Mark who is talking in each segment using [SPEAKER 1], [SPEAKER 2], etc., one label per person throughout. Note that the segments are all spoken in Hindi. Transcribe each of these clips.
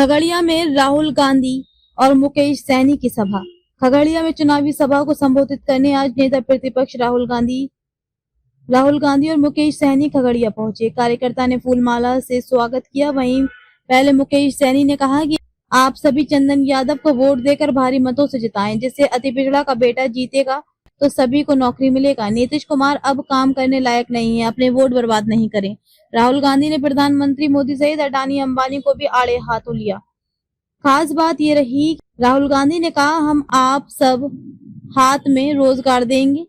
[SPEAKER 1] खगड़िया में राहुल गांधी और मुकेश सहनी की सभा। खगड़िया में चुनावी सभा को संबोधित करने आज नेता प्रतिपक्ष राहुल गांधी और मुकेश सहनी खगड़िया पहुंचे। कार्यकर्ता ने फूलमाला से स्वागत किया। वहीं पहले मुकेश सहनी ने कहा कि आप सभी चंदन यादव को वोट देकर भारी मतों से जिताएं, जिससे अति पिछड़ा का बेटा जीतेगा तो सभी को नौकरी मिलेगा। नीतीश कुमार अब काम करने लायक नहीं है, अपने वोट बर्बाद नहीं करें। राहुल गांधी ने प्रधानमंत्री मोदी सहित अडानी अंबानी को भी आड़े हाथों लिया। खास बात ये रही, राहुल गांधी ने कहा, हम आप सब हाथ में रोजगार देंगे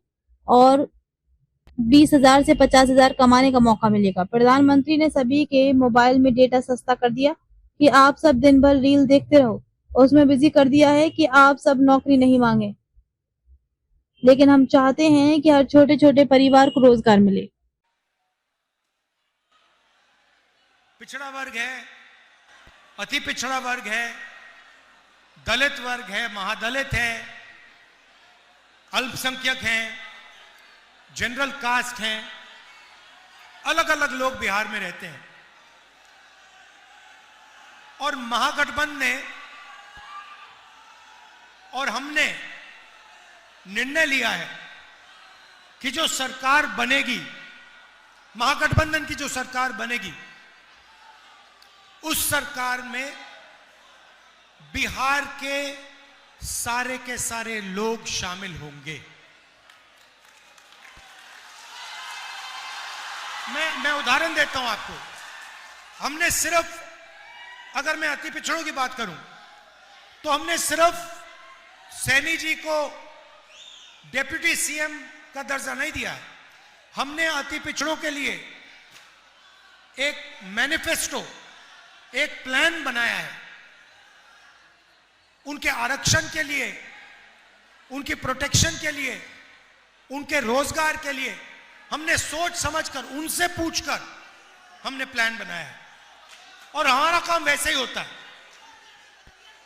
[SPEAKER 1] और 20,000 से 50,000 कमाने का मौका मिलेगा। प्रधानमंत्री ने सभी के मोबाइल में डेटा सस्ता कर दिया कि आप सब दिन भर रील देखते रहो। उसमें बिजी कर दिया है कि आप सब नौकरी नहीं मांगे, लेकिन हम चाहते हैं कि हर छोटे छोटे परिवार को रोजगार मिले।
[SPEAKER 2] पिछड़ा वर्ग है, अति पिछड़ा वर्ग है, दलित वर्ग है, महादलित है, अल्पसंख्यक हैं, जनरल कास्ट हैं, अलग अलग लोग बिहार में रहते हैं। और महागठबंधन ने और हमने निर्णय लिया है कि जो सरकार बनेगी, महागठबंधन की जो सरकार बनेगी, उस सरकार में बिहार के सारे लोग शामिल होंगे। मैं उदाहरण देता हूं आपको। हमने सिर्फ, अगर मैं अति पिछड़ों की बात करूं, तो हमने सिर्फ सैनी जी को डिप्टी सीएम का दर्जा नहीं दिया है। हमने अति पिछड़ों के लिए एक मैनिफेस्टो, एक प्लान बनाया है। उनके आरक्षण के लिए, उनकी प्रोटेक्शन के लिए, उनके रोजगार के लिए हमने सोच समझकर, उनसे पूछकर हमने प्लान बनाया है। और हमारा काम वैसे ही होता है।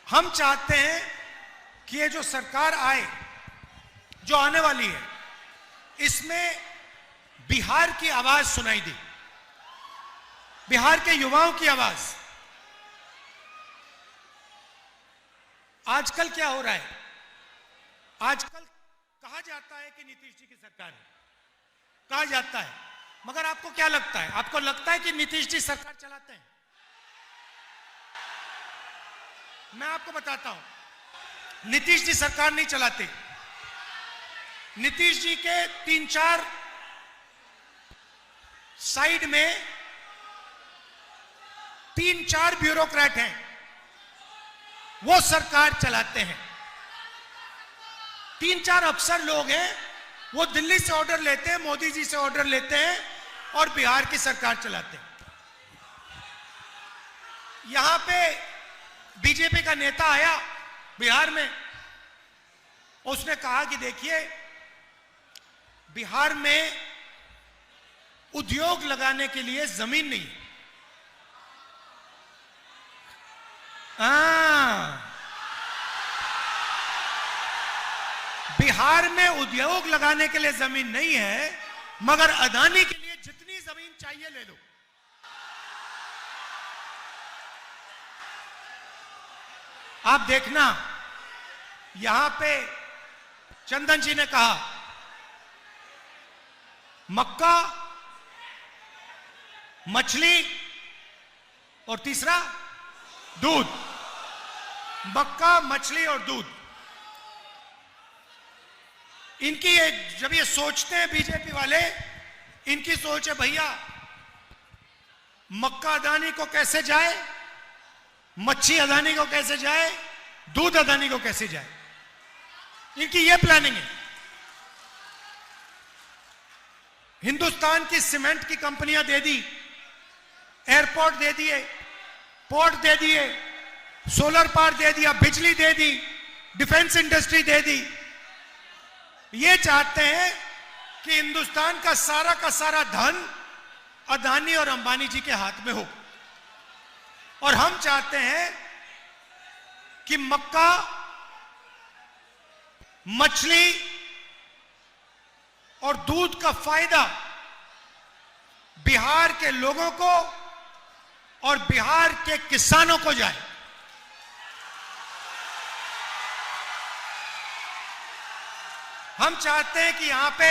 [SPEAKER 2] हम चाहते हैं कि ये जो सरकार आए, जो आने वाली है, इसमें बिहार की आवाज सुनाई दे, बिहार के युवाओं की आवाज। आजकल क्या हो रहा है? आजकल कहा जाता है कि नीतीश जी की सरकार है, कहा जाता है, मगर आपको क्या लगता है? आपको लगता है कि नीतीश जी सरकार चलाते हैं? मैं आपको बताता हूं, नीतीश जी सरकार नहीं चलाते। नीतीश जी के 3-4 साइड में 3-4 ब्यूरोक्रेट हैं, वो सरकार चलाते हैं। 3-4 अफसर लोग हैं, वो दिल्ली से ऑर्डर लेते हैं, मोदी जी से ऑर्डर लेते हैं और बिहार की सरकार चलाते हैं। यहां पे बीजेपी का नेता आया बिहार में, उसने कहा कि देखिए, बिहार में उद्योग लगाने के लिए जमीन नहीं है। बिहार में उद्योग लगाने के लिए जमीन नहीं है, मगर अदानी के लिए जितनी जमीन चाहिए ले लो। आप देखना, यहां पे चंदन जी ने कहा मक्का, मछली और तीसरा दूध। मक्का, मछली और दूध। इनकी जब ये सोचते हैं बीजेपी वाले, इनकी सोच है, भैया मक्का अदानी को कैसे जाए, मच्छी अदानी को कैसे जाए, दूध अदानी को कैसे जाए। इनकी ये प्लानिंग है। हिंदुस्तान की सीमेंट की कंपनियां दे दी, एयरपोर्ट दे दिए, पोर्ट दे दिए, सोलर पावर दे दिया, बिजली दे दी, डिफेंस इंडस्ट्री दे दी। ये चाहते हैं कि हिंदुस्तान का सारा धन अदानी और अंबानी जी के हाथ में हो। और हम चाहते हैं कि मक्का, मछली और दूध का फायदा बिहार के लोगों को और बिहार के किसानों को जाए। हम चाहते हैं कि यहां पे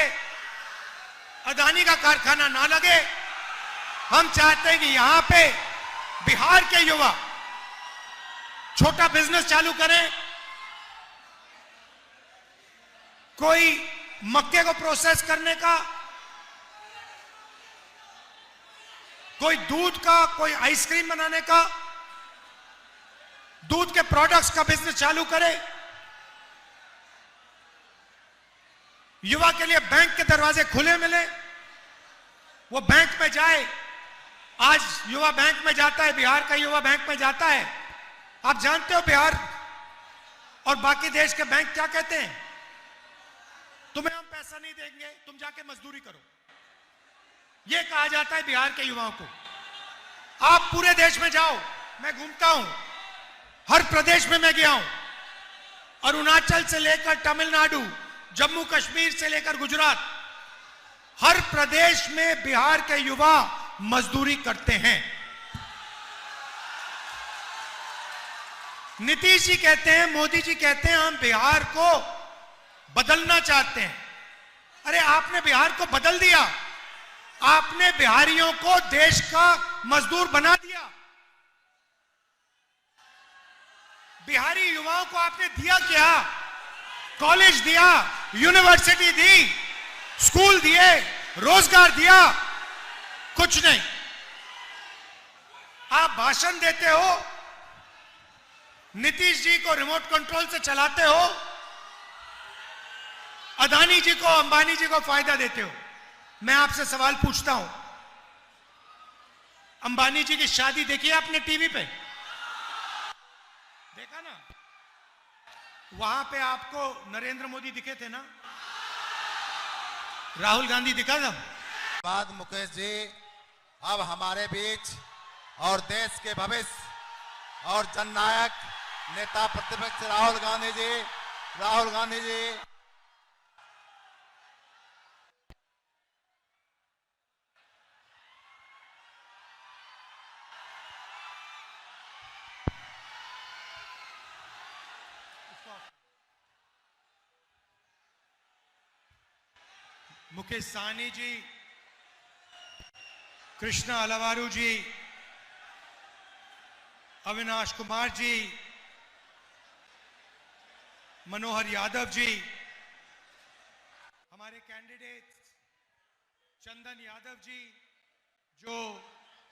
[SPEAKER 2] अदानी का कारखाना ना लगे। हम चाहते हैं कि यहां पे बिहार के युवा छोटा बिजनेस चालू करें। कोई मक्के को प्रोसेस करने का, कोई दूध का, कोई आइसक्रीम बनाने का, दूध के प्रोडक्ट्स का बिजनेस चालू करे। युवा के लिए बैंक के दरवाजे खुले मिले, वो बैंक में जाए। आज युवा बैंक में जाता है, बिहार का युवा बैंक में जाता है। आप जानते हो बिहार और बाकी देश के बैंक क्या कहते हैं? तुम्हें हम पैसा नहीं देंगे, तुम जाके मजदूरी करो। यह कहा जाता है बिहार के युवाओं को। आप पूरे देश में जाओ, मैं घूमता हूं, हर प्रदेश में मैं गया हूं, अरुणाचल से लेकर तमिलनाडु, जम्मू कश्मीर से लेकर गुजरात, हर प्रदेश में बिहार के युवा मजदूरी करते हैं। नीतीश जी कहते हैं, मोदी जी कहते हैं, हम बिहार को बदलना चाहते हैं। अरे आपने बिहार को बदल दिया, आपने बिहारियों को देश का मजदूर बना दिया। बिहारी युवाओं को आपने दिया क्या? कॉलेज दिया, यूनिवर्सिटी दी, स्कूल दिए, रोजगार दिया? कुछ नहीं। आप भाषण देते हो, नीतीश जी को रिमोट कंट्रोल से चलाते हो, अदानी जी को, अंबानी जी को फायदा देते हो। मैं आपसे सवाल पूछता हूं, अंबानी जी की शादी देखी आपने टीवी पे? देखा ना? वहां पे आपको नरेंद्र मोदी दिखे थे ना? राहुल गांधी दिखा था?
[SPEAKER 3] बाद मुकेश जी अब हमारे बीच और देश के भविष्य और जननायक नेता प्रतिपक्ष राहुल गांधी जी
[SPEAKER 2] मुकेश सहनी जी, कृष्णा अलवारू जी, अविनाश कुमार जी, मनोहर यादव जी, हमारे कैंडिडेट चंदन यादव जी जो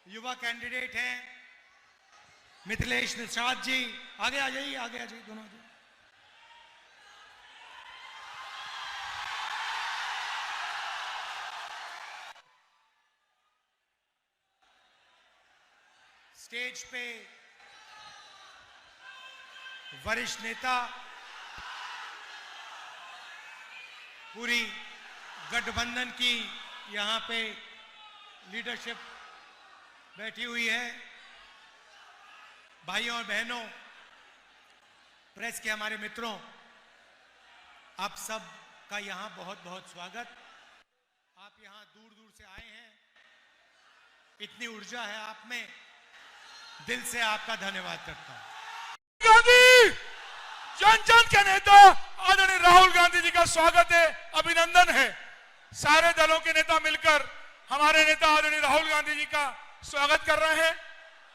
[SPEAKER 2] युवा कैंडिडेट हैं, मिथिलेश निषाद जी, आगे आ जाइए, आगे आ जाइए दोनों जी। स्टेज पे वरिष्ठ नेता, पूरी गठबंधन की यहां पे लीडरशिप बैठी हुई है। भाइयों और बहनों, प्रेस के हमारे मित्रों, आप सब का यहां बहुत बहुत स्वागत। आप यहां दूर दूर से आए हैं, इतनी ऊर्जा है आप में, दिल से आपका धन्यवाद करता हूं।
[SPEAKER 4] गांधी जन जन के नेता आदरणीय राहुल गांधी जी का स्वागत है, अभिनंदन है। सारे दलों के नेता मिलकर हमारे नेता आदरणीय राहुल गांधी जी का स्वागत कर रहे हैं।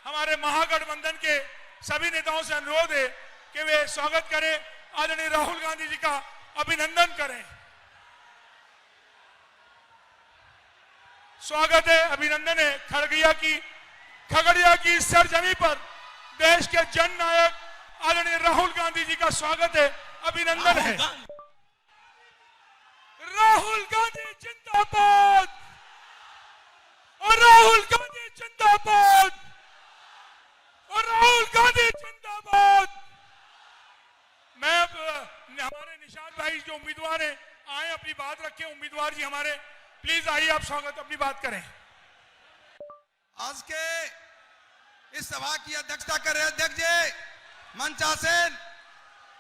[SPEAKER 4] हमारे महागठबंधन के सभी नेताओं से अनुरोध है कि वे स्वागत करें, आदरणीय राहुल गांधी जी का अभिनंदन करें। स्वागत है, अभिनंदन है। खगड़िया की सरजमी पर देश के जननायक आदरणीय राहुल गांधी जी का स्वागत है, अभिनंदन है। राहुल गांधी जिंदाबाद और राहुल गांधी जिंदाबाद और राहुल गांधी जिंदाबाद। मैं हमारे निशाद भाई जो उम्मीदवार हैं आए, अपनी बात रखें। उम्मीदवार जी हमारे, प्लीज आइए, आप स्वागत अपनी बात करें।
[SPEAKER 5] आज के इस सभा की अध्यक्षता कर रहे अध्यक्ष जी मंचासेन,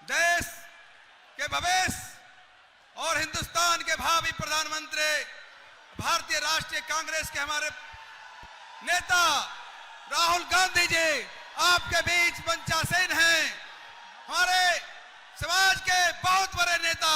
[SPEAKER 5] देश के भविष्य और हिंदुस्तान के भावी प्रधानमंत्री, भारतीय राष्ट्रीय कांग्रेस के हमारे नेता राहुल गांधी जी आपके बीच मंचासेन हैं। हमारे समाज के बहुत बड़े नेता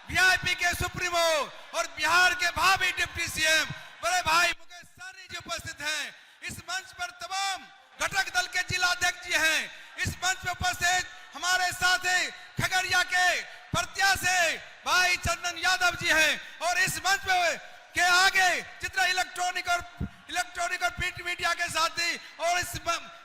[SPEAKER 5] वीआईपी के सुप्रीमो और बिहार के भावी डिप्टी सीएम बड़े भाई मुकेश सहनी जी उपस्थित हैं। इस मंच पर तमाम घटक दल के जिला अध्यक्ष जी हैं। इस मंच पर उपस्थित हमारे साथी खगड़िया के प्रत्याशी भाई चंदन यादव जी हैं। और इस मंच पे के आगे जितना इलेक्ट्रॉनिक और प्रिंट मीडिया के साथी और इस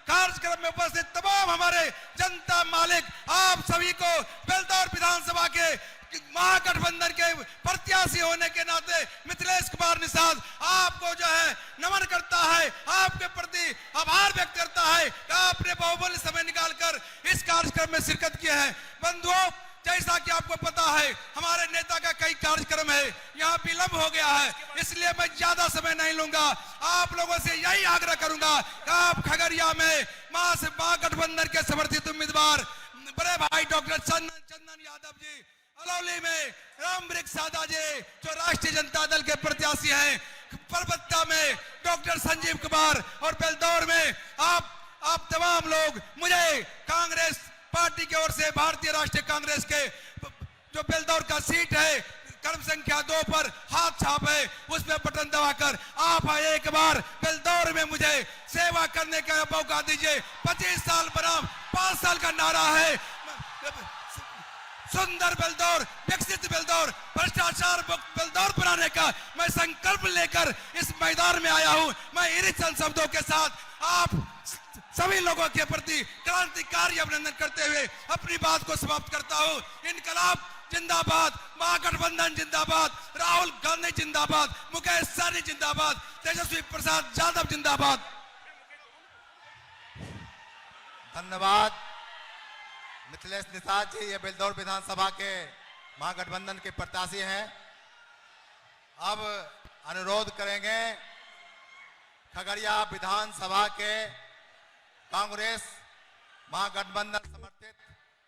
[SPEAKER 5] कार्यक्रम में उपस्थित तमाम हमारे जनता मालिक, आप सभी को बेलदौर विधानसभा के महागठबंधन के प्रत्याशी होने के नाते मिथिलेश कुमार निषाद आपको जो है नमन करता है, आपके प्रति आभार व्यक्त करता है कि आपने बहुमूल्य समय निकालकर इस कार्यक्रम में शिरकत किया है। बंधुओं, जैसा कि आपको पता है हमारे नेता का कई कार्यक्रम है, यहाँ विलंब हो गया है, इसलिए मैं ज्यादा समय नहीं लूंगा। आप लोगों से यही आग्रह करूंगा कि आप खगड़िया में महागठबंधन के समर्थित उम्मीदवार बड़े भाई डॉक्टर चंदन यादव जी, अलौली में रामवृक्ष सादा जी जो राष्ट्रीय जनता दल के प्रत्याशी हैं, परबत्ता में डॉक्टर संजीव कुमार और बेलदौर में आप तमाम लोग मुझे कांग्रेस पार्टी की ओर से भारतीय राष्ट्रीय कांग्रेस के जो बेलदौर का सीट है क्रम संख्या 2 पर हाथ छाप है, उसमें बटन दबाकर आप एक बार बेलदौर में मुझे सेवा करने का मौका दीजिए। 25 साल बनाम 5 साल का नारा है। सुंदर बेलदौर, विकसित बेलदौर, भ्रष्टाचार बेलदौर बनाने का मैं संकल्प लेकर इस मैदान में आया हूं। मैं इन्हीं चंद शब्दों के साथ आप सभी लोगों के प्रति क्रांतिकारी अभिनंदन करते हुए अपनी बात को समाप्त करता हूं। इनकलाब जिंदाबाद, महागठबंधन जिंदाबाद, राहुल गांधी जिंदाबाद, मुकेश सहनी जिंदाबाद, तेजस्वी प्रसाद यादव जिंदाबाद।
[SPEAKER 3] धन्यवाद मिथिलेश निषाद जी, ये बेलदौर विधानसभा के महागठबंधन के प्रत्याशी हैं। अब अनुरोध करेंगे खगड़िया विधानसभा के कांग्रेस महागठबंधन समर्थित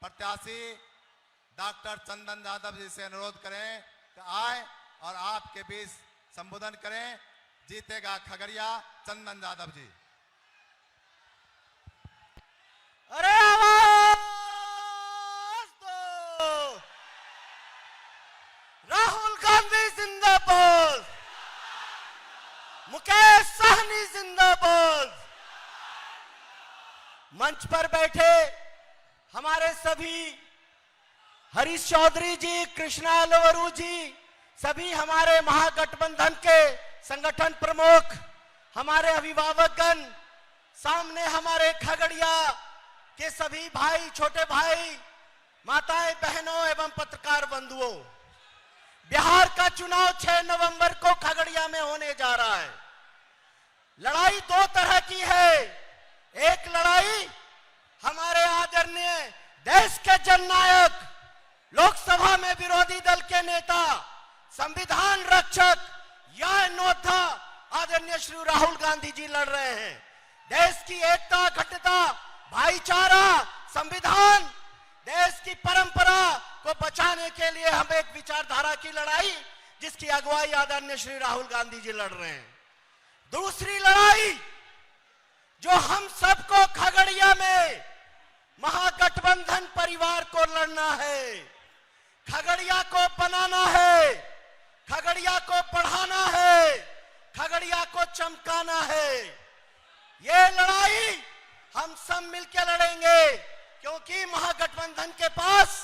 [SPEAKER 3] प्रत्याशी डॉक्टर चंदन यादव जी से अनुरोध करें कि आए और आपके बीच संबोधन करें। जीतेगा खगड़िया, चंदन यादव जी।
[SPEAKER 6] अरे आवाज दो, राहुल गांधी जिंदाबाद, मुकेश सहनी जिंदाबाद। मंच पर बैठे हमारे सभी हरीश चौधरी जी, कृष्णा लोवरू जी, सभी हमारे महागठबंधन के संगठन प्रमुख, हमारे अभिभावकगण, सामने हमारे खगड़िया के सभी भाई, छोटे भाई, माताएं, बहनों एवं पत्रकार बंधुओं, बिहार का चुनाव 6 नवंबर को खगड़िया में होने जा रहा है। लड़ाई 2 तरह की है। एक लड़ाई हमारे आदरणीय देश के जननायक, लोकसभा में विरोधी दल के नेता, संविधान रक्षक या योद्धा आदरणीय श्री राहुल गांधी जी लड़ रहे हैं। देश की एकता, अखंडता, भाईचारा, संविधान, देश की परंपरा को बचाने के लिए हम एक विचारधारा की लड़ाई, जिसकी अगुवाई आदरणीय श्री राहुल गांधी जी लड़ रहे हैं। दूसरी लड़ाई जो हम सबको खगड़िया में महागठबंधन परिवार को लड़ना है, खगड़िया को बनाना है, खगड़िया को बढ़ाना है, खगड़िया को चमकाना है। ये लड़ाई हम सब मिलकर लड़ेंगे, क्योंकि महागठबंधन के पास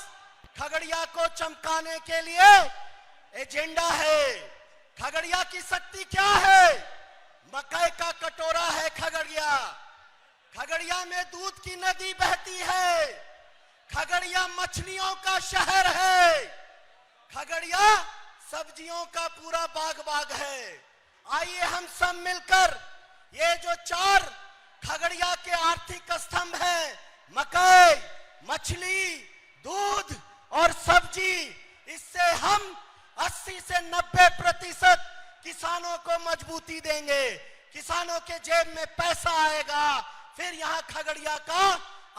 [SPEAKER 6] खगड़िया को चमकाने के लिए एजेंडा है। खगड़िया की शक्ति क्या है? मकई का कटोरा है खगड़िया। खगड़िया में दूध की नदी बहती है। खगड़िया मछलियों का शहर है। खगड़िया सब्जियों का पूरा बाग है। आइए हम सब मिलकर ये जो 4 खगड़िया के आर्थिक स्तंभ हैं, मकई, मछली, दूध और सब्जी, इससे हम 80 से 90% किसानों को मजबूती देंगे। किसानों के जेब में पैसा आएगा, फिर यहाँ खगड़िया का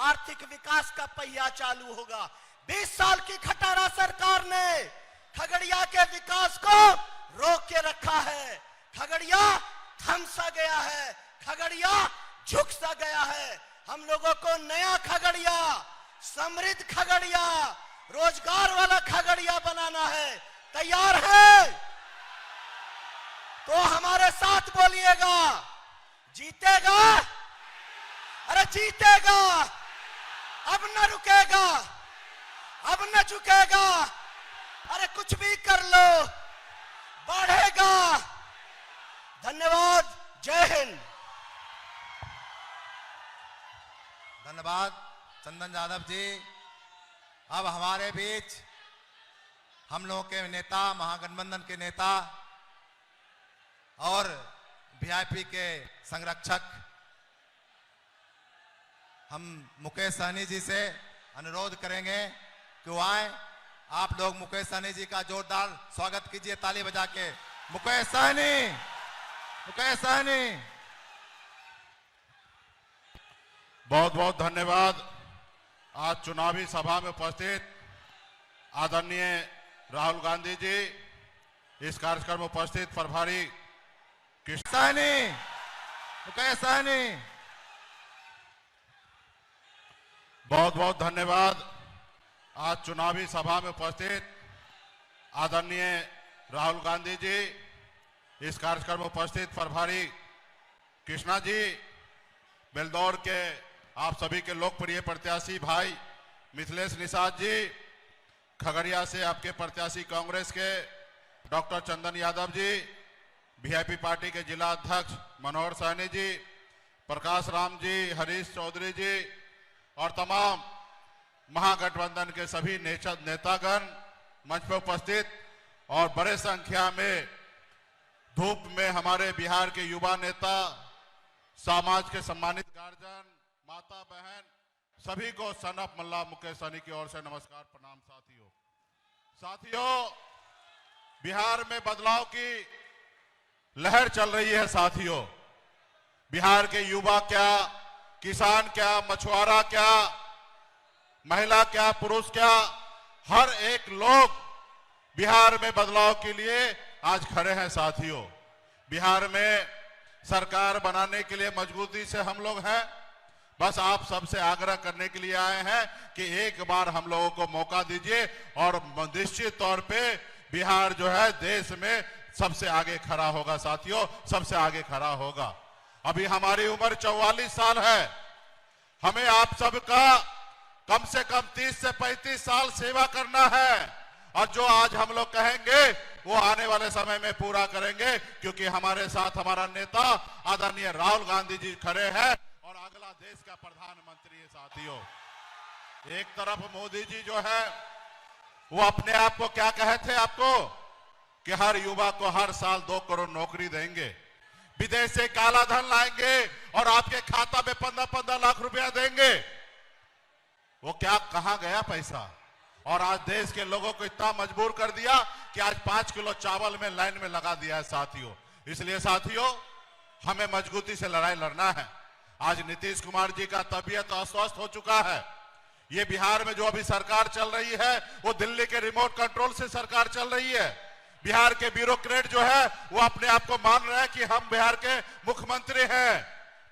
[SPEAKER 6] आर्थिक विकास का पहिया चालू होगा। 20 साल की खटारा सरकार ने खगड़िया के विकास को रोक के रखा है। खगड़िया थम सा गया है, खगड़िया झुक सा गया है। हम लोगों को नया खगड़िया, समृद्ध खगड़िया, रोजगार वाला खगड़िया बनाना है। तैयार है तो हमारे साथ बोलिएगा, जीतेगा, अरे जीतेगा, अब न रुकेगा, अब न झुकेगा, अरे कुछ भी कर लो, बढ़ेगा। धन्यवाद, जय हिंद।
[SPEAKER 3] धन्यवाद चंदन यादव जी। अब हमारे बीच हम लोगों के नेता, महागठबंधन के नेता और वीआईपी के संरक्षक हम मुकेश सहनी जी से अनुरोध करेंगे कि वो आए। आप लोग मुकेश सहनी जी का जोरदार स्वागत कीजिए ताली बजा के। मुकेश सहनी, मुकेश सहनी।
[SPEAKER 7] बहुत बहुत धन्यवाद। आज चुनावी सभा में उपस्थित आदरणीय राहुल गांधी जी, इस कार्यक्रम में उपस्थित प्रभारी कृष्ण
[SPEAKER 3] सहनी, मुकेश सहनी।
[SPEAKER 7] बहुत बहुत धन्यवाद। आज चुनावी सभा में उपस्थित आदरणीय राहुल गांधी जी, इस कार्यक्रम में उपस्थित प्रभारी कृष्णा जी, बेलदौर के आप सभी के लोकप्रिय प्रत्याशी भाई मिथिलेश निषाद जी, खगड़िया से आपके प्रत्याशी कांग्रेस के doctor Chandan Yadav ji, VIP party के जिला अध्यक्ष मनोहर सहनी जी, प्रकाश राम जी, हरीश चौधरी जी और तमाम महागठबंधन के सभी नेतागण मंच पर उपस्थित और बड़े संख्या में धूप में हमारे बिहार के युवा नेता, समाज के सम्मानित गार्जियन, माता बहन, सभी को सन ऑफ मल्ला मुकेश सहनी की ओर से नमस्कार, प्रणाम। साथियों, बिहार में बदलाव की लहर चल रही है। साथियों, बिहार के युवा क्या, किसान क्या, मछुआरा क्या, महिला क्या, पुरुष क्या, हर एक लोग बिहार में बदलाव के लिए आज खड़े हैं। साथियों, बिहार में सरकार बनाने के लिए मजबूती से हम लोग हैं। बस आप सबसे आग्रह करने के लिए आए हैं कि एक बार हम लोगों को मौका दीजिए और निश्चित तौर पे बिहार जो है देश में सबसे आगे खड़ा होगा। साथियों, सबसे आगे खड़ा होगा। अभी हमारी उम्र 44 साल है। हमें आप सबका कम से कम 30 से 35 साल सेवा करना है और जो आज हम लोग कहेंगे वो आने वाले समय में पूरा करेंगे, क्योंकि हमारे साथ हमारा नेता आदरणीय राहुल गांधी जी खड़े हैं और अगला देश का प्रधानमंत्री है। साथियों, एक तरफ मोदी जी जो है वो अपने आप को क्या कहे थे आपको कि हर युवा को हर साल 2 करोड़ नौकरी देंगे, विदेश से काला धन लाएंगे और आपके खाता में 15-15 लाख रुपया देंगे। वो क्या कहां गया पैसा? और आज देश के लोगों को इतना मजबूर कर दिया कि आज 5 किलो चावल में लाइन में लगा दिया है। साथियों, इसलिए साथियों हमें मजबूती से लड़ाई लड़ना है। आज नीतीश कुमार जी का तबीयत अस्वस्थ हो चुका है। ये बिहार में जो अभी सरकार चल रही है वो दिल्ली के रिमोट कंट्रोल से सरकार चल रही है। बिहार के ब्यूरोक्रेट जो है वो अपने आप को मान रहे हैं कि हम बिहार के मुख्यमंत्री हैं।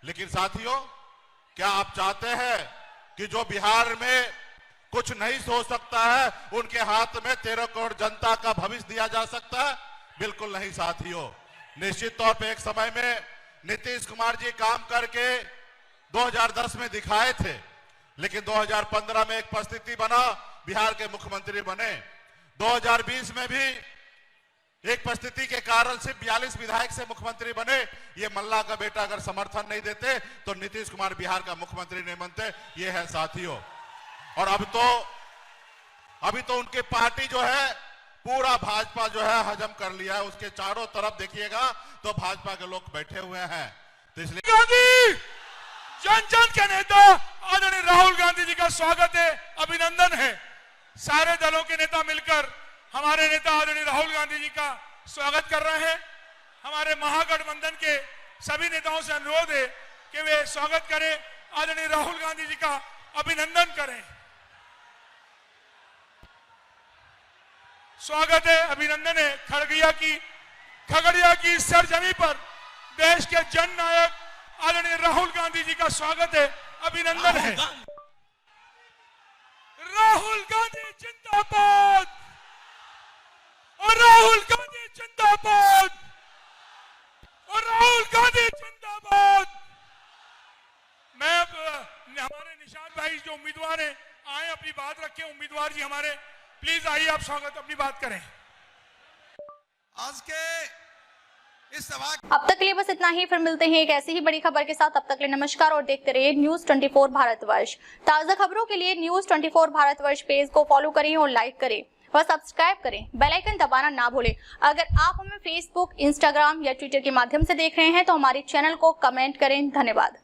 [SPEAKER 7] लेकिन साथियों, क्या आप चाहते हैं कि जो बिहार में कुछ नहीं सोच सकता है उनके हाथ में 13 करोड़ जनता का भविष्य दिया जा सकता है? बिल्कुल नहीं। साथियों, निश्चित तौर पे एक समय में नीतीश कुमार जी काम करके 2010 में दिखाए थे, लेकिन 2015 में एक परिस्थिति बना, बिहार के मुख्यमंत्री बने। 2020 में भी एक परिस्थिति के कारण सिर्फ 42 विधायक से मुख्यमंत्री बने। ये मल्ला का बेटा अगर समर्थन नहीं देते तो नीतीश कुमार बिहार का मुख्यमंत्री नहीं बनते। ये है साथियों। और अभी तो उनकी पार्टी जो है पूरा भाजपा जो है हजम कर लिया है। उसके चारों तरफ देखिएगा तो भाजपा के लोग बैठे हुए हैं। तो इसलिए
[SPEAKER 4] गांधी जन जन के नेता आदरणीय राहुल गांधी जी का स्वागत है, अभिनंदन है। सारे दलों के नेता मिलकर हमारे नेता आदरणीय राहुल गांधी जी का स्वागत कर रहे हैं। हमारे महागठबंधन के सभी नेताओं से अनुरोध है कि वे स्वागत करें, आदरणीय राहुल गांधी जी का अभिनंदन करें। स्वागत है, अभिनंदन है। खगड़िया की सरजमी पर देश के जन नायक आदरणीय राहुल गांधी जी का स्वागत है, अभिनंदन है। राहुल गांधी जिंदाबाद। जिंदाबाद और राहुल गांधी जिंदाबाद। मैं हमारे निशाद भाई जो उम्मीदवार हैं आए, अपनी बात रखें। उम्मीदवार जी हमारे, प्लीज आइए, आप स्वागत, अपनी बात करें।
[SPEAKER 5] आज के इस सभा
[SPEAKER 8] अब तक के लिए बस इतना ही, फिर मिलते हैं एक ऐसी ही बड़ी खबर के साथ। अब तक के लिए नमस्कार और देखते रहिए न्यूज 24 भारतवर्ष। ताजा खबरों के लिए न्यूज 24 भारतवर्ष पेज को फॉलो करें और लाइक करें और सब्सक्राइब करें। बेल आइकन दबाना ना भूलें। अगर आप हमें फेसबुक, इंस्टाग्राम या ट्विटर के माध्यम से देख रहे हैं तो हमारे चैनल को कमेंट करें। धन्यवाद।